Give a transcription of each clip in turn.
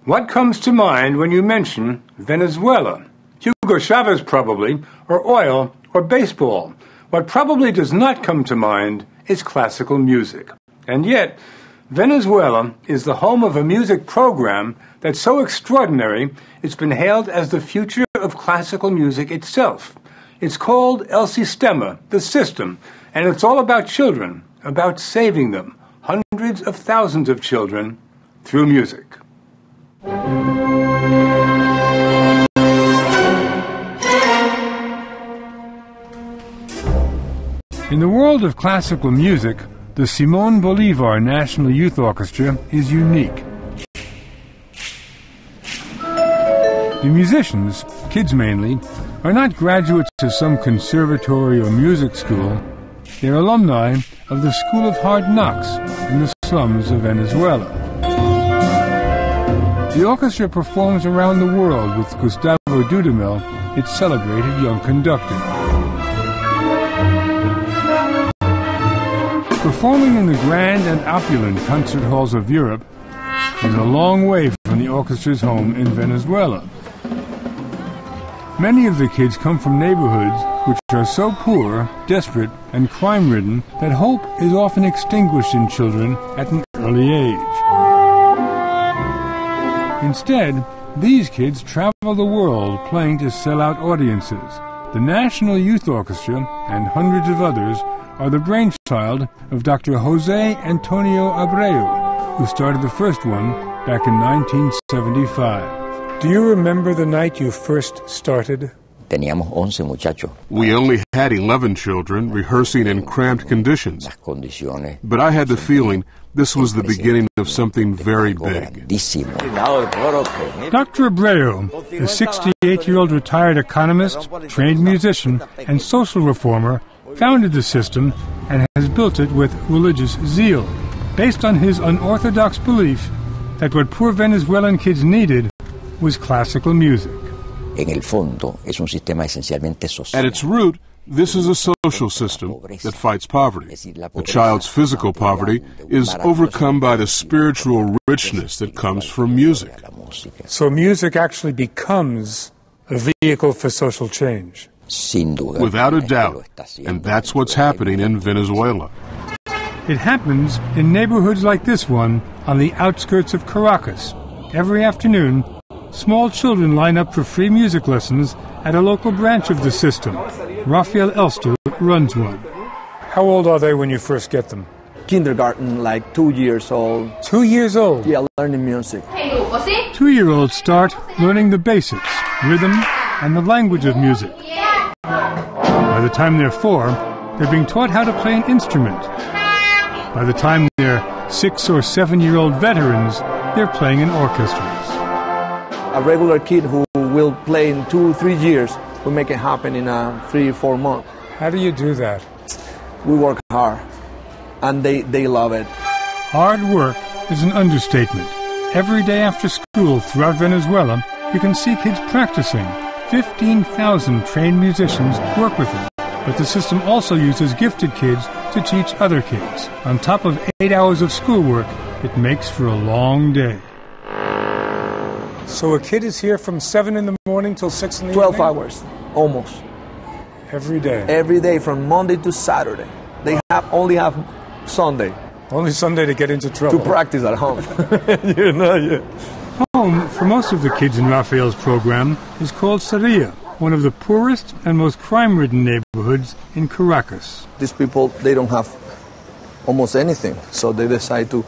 What comes to mind when you mention Venezuela? Hugo Chavez probably, or oil, or baseball. What probably does not come to mind is classical music. And yet, Venezuela is the home of a music program that's so extraordinary it's been hailed as the future of classical music itself. It's called El Sistema, the system, and it's all about children, about saving them, hundreds of thousands of children, through music. In the world of classical music, the Simón Bolívar National Youth Orchestra is unique. The musicians, kids mainly, are not graduates of some conservatory or music school. They're alumni of the School of Hard Knocks in the slums of Venezuela. The orchestra performs around the world with Gustavo Dudamel, its celebrated young conductor. Performing in the grand and opulent concert halls of Europe is a long way from the orchestra's home in Venezuela. Many of the kids come from neighborhoods which are so poor, desperate, and crime-ridden that hope is often extinguished in children at an early age. Instead, these kids travel the world playing to sell-out audiences. The National Youth Orchestra and hundreds of others are the brainchild of Dr. Jose Antonio Abreu, who started the first one back in 1975. Do you remember the night you first started? Teníamos 11 muchachos. We only had 11 children rehearsing in cramped conditions. But I had the feeling this was the beginning of something very big. Dr. Abreu, a 68-year-old retired economist, trained musician, and social reformer, founded the system and has built it with religious zeal, based on his unorthodox belief that what poor Venezuelan kids needed was classical music. En el fondo, es un sistema esencialmente social. At its root, this is a social system that fights poverty. The child's physical poverty is overcome by the spiritual richness that comes from music. So music actually becomes a vehicle for social change. Without a doubt, and that's what's happening in Venezuela. It happens in neighborhoods like this one on the outskirts of Caracas. Every afternoon, small children line up for free music lessons at a local branch of the system. Rafael Elster runs one. How old are they when you first get them? Kindergarten, like 2 years old. 2 years old? Yeah, learning music. 2-year-olds start learning the basics, rhythm, and the language of music. By the time they're 4, they're being taught how to play an instrument. By the time they're 6 or 7-year-old veterans, they're playing in orchestras. A regular kid who will play in 2-3 years will make it happen in 3-4 months. How do you do that? We work hard, and they love it. Hard work is an understatement. Every day after school throughout Venezuela, you can see kids practicing. 15,000 trained musicians work with them. But the system also uses gifted kids to teach other kids. On top of 8 hours of schoolwork, it makes for a long day. So a kid is here from 7 in the morning till 6 in the 12 evening? hours, almost. Every day? Every day from Monday to Saturday. They only have Sunday. Only Sunday to get into trouble. To practice at home. Home, for most of the kids in Rafael's program, is called Sarria, one of the poorest and most crime-ridden neighborhoods in Caracas. These people, they don't have almost anything, so they decide to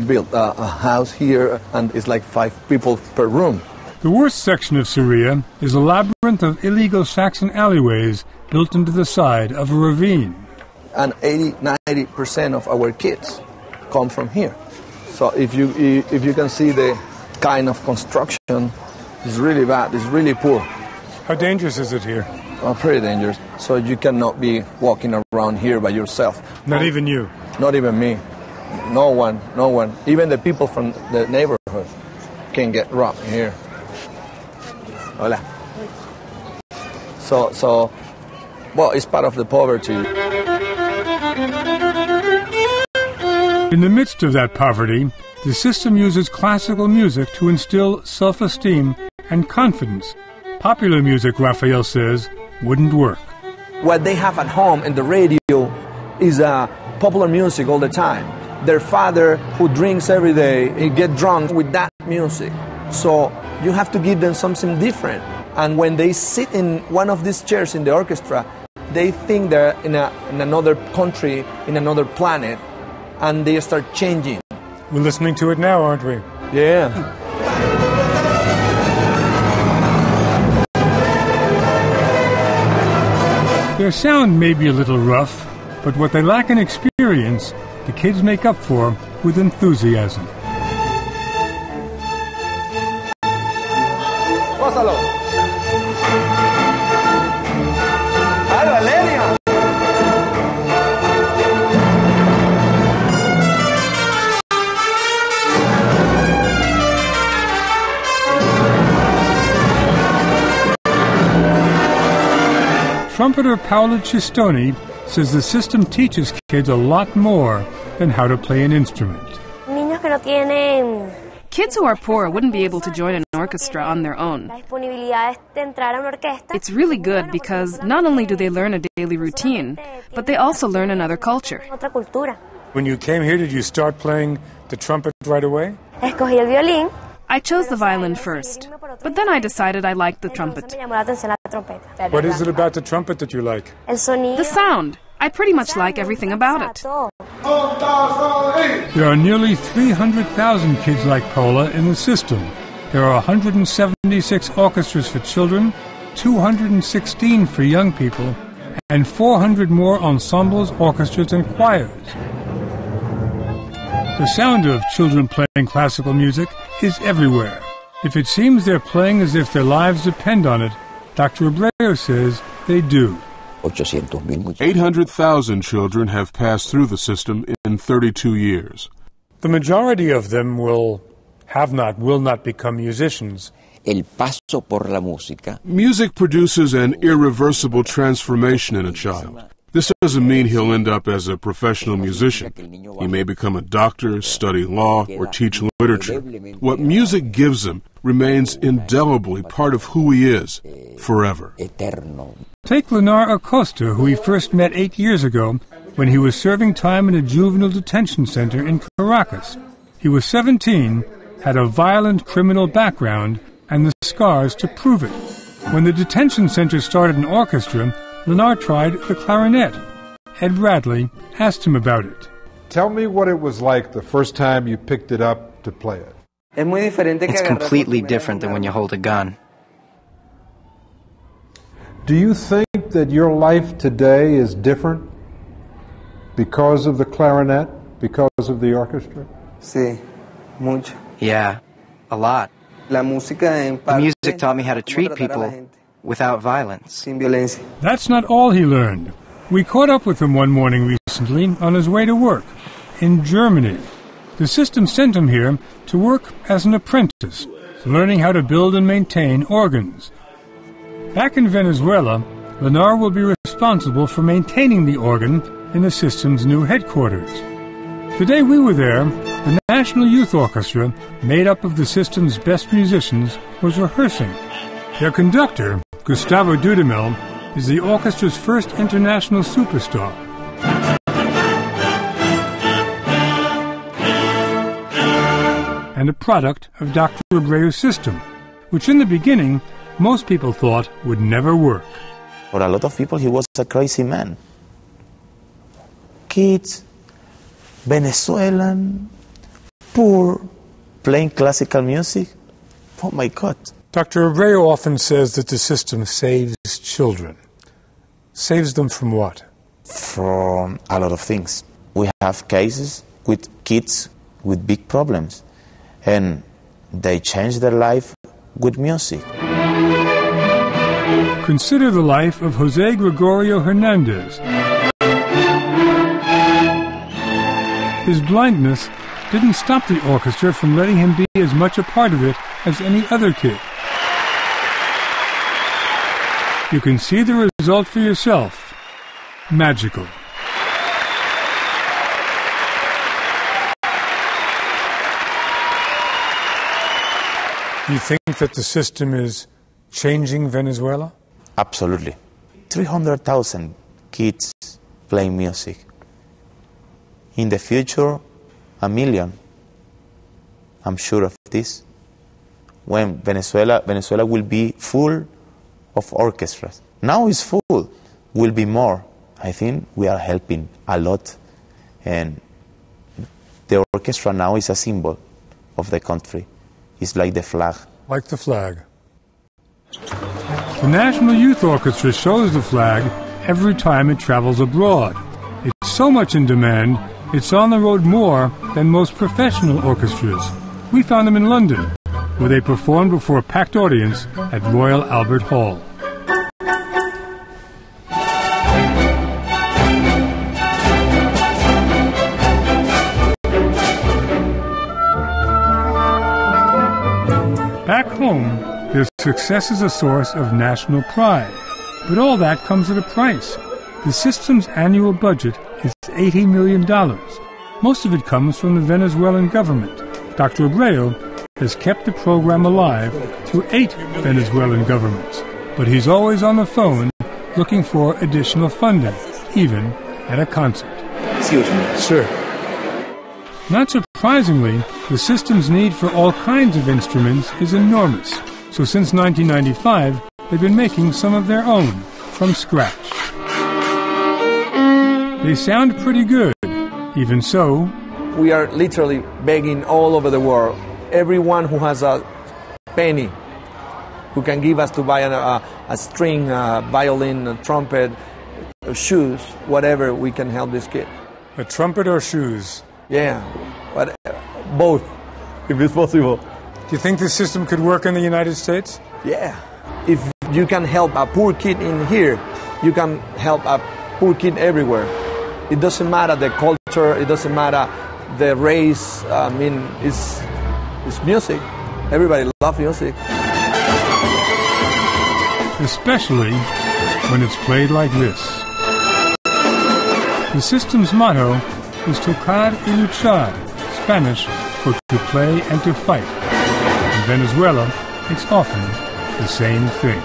build a house here, and it's like 5 people per room. The worst section of Sarria is a labyrinth of illegal shacks and alleyways built into the side of a ravine. And 80-90% of our kids come from here. So if you can see the kind of construction, it's really bad, it's really poor. How dangerous is it here? Pretty dangerous. So you cannot be walking around here by yourself. Not even you? Not even me. No one. Even the people from the neighborhood can get robbed here. Hola. So, well, it's part of the poverty. In the midst of that poverty, The system uses classical music to instill self-esteem and confidence. Popular music, Raphael says, wouldn't work. What they have at home in the radio is popular music all the time. Their father, who drinks every day, he get drunk with that music. So you have to give them something different. And when they sit in one of these chairs in the orchestra, they think they're in another country, in another planet, and they start changing. We're listening to it now, aren't we? Yeah. Their sound may be a little rough, but what they lack in experience, the kids make up for with enthusiasm. Pásalo. Valeria. Trumpeter Paolo Cistoni says the system teaches kids a lot more than how to play an instrument. Kids who are poor wouldn't be able to join an orchestra on their own. It's really good because not only do they learn a daily routine, but they also learn another culture. When you came here, did you start playing the trumpet right away? I chose the violin first, but then I decided I liked the trumpet. What is it about the trumpet that you like? The sound. I pretty much like everything about it. There are nearly 300,000 kids like Paula in the system. There are 176 orchestras for children, 216 for young people, and 400 more ensembles, orchestras, and choirs. The sound of children playing classical music is everywhere. If it seems they're playing as if their lives depend on it, Dr. Abreu says they do. 800,000 children have passed through the system in 32 years. The majority of them will not become musicians. Music produces an irreversible transformation in a child. This doesn't mean he'll end up as a professional musician. He may become a doctor, study law, or teach literature. What music gives him remains indelibly part of who he is, forever. Take Lenar Acosta, who we first met 8 years ago when he was serving time in a juvenile detention center in Caracas. He was 17, had a violent criminal background, and the scars to prove it. When the detention center started an orchestra, Lenar tried the clarinet. Ed Bradley asked him about it. Tell me what it was like the first time you picked it up to play it. It's completely different than when you hold a gun. Do you think that your life today is different because of the clarinet, because of the orchestra? Sí, mucho. Yeah, a lot. The music taught me how to treat people without violence. That's not all he learned. We caught up with him one morning recently on his way to work in Germany. The system sent him here to work as an apprentice, learning how to build and maintain organs. Back in Venezuela, Lenar will be responsible for maintaining the organ in the system's new headquarters. The day we were there, the National Youth Orchestra, made up of the system's best musicians, was rehearsing. Their conductor, Gustavo Dudamel, is the orchestra's first international superstar. And a product of Dr. Abreu's system, which in the beginning most people thought would never work. For a lot of people, he was a crazy man. Kids, Venezolan, poor, playing classical music. Oh my God. Dr. Abreu often says that the system saves children. Saves them from what? From a lot of things. We have cases with kids with big problems, and they change their life with music. Consider the life of Jose Gregorio Hernandez. His blindness didn't stop the orchestra from letting him be as much a part of it as any other kid. You can see the result for yourself. Magical. Do you think that the system is changing Venezuela? Absolutely. 300,000 kids play music. In the future, 1 million. I'm sure of this. When Venezuela will be full of orchestras. Now it's full, will be more. I think we are helping a lot. And the orchestra now is a symbol of the country. It's like the flag. Like the flag. The National Youth Orchestra shows the flag every time it travels abroad. It's so much in demand, it's on the road more than most professional orchestras. We found them in London, where they performed before a packed audience at Royal Albert Hall. Back home, their success is a source of national pride. But all that comes at a price. The system's annual budget is $80 million. Most of it comes from the Venezuelan government. Dr. Abreu has kept the program alive through 8 Venezuelan governments. But he's always on the phone looking for additional funding, even at a concert. Excuse me. Sir. Not surprisingly, the system's need for all kinds of instruments is enormous. So since 1995, they've been making some of their own, from scratch. They sound pretty good. Even so, we are literally begging all over the world. Everyone who has a penny, who can give us to buy a string, a violin, a trumpet, shoes, whatever, we can help this kid. A trumpet or shoes? Yeah, but both, if it's possible. Do you think this system could work in the United States? Yeah. If you can help a poor kid in here, you can help a poor kid everywhere. It doesn't matter the culture, it doesn't matter the race. I mean, it's music. Everybody loves music. Especially when it's played like this. The system's motto is tocar y luchar, Spanish for to play and to fight. In Venezuela, it's often the same thing.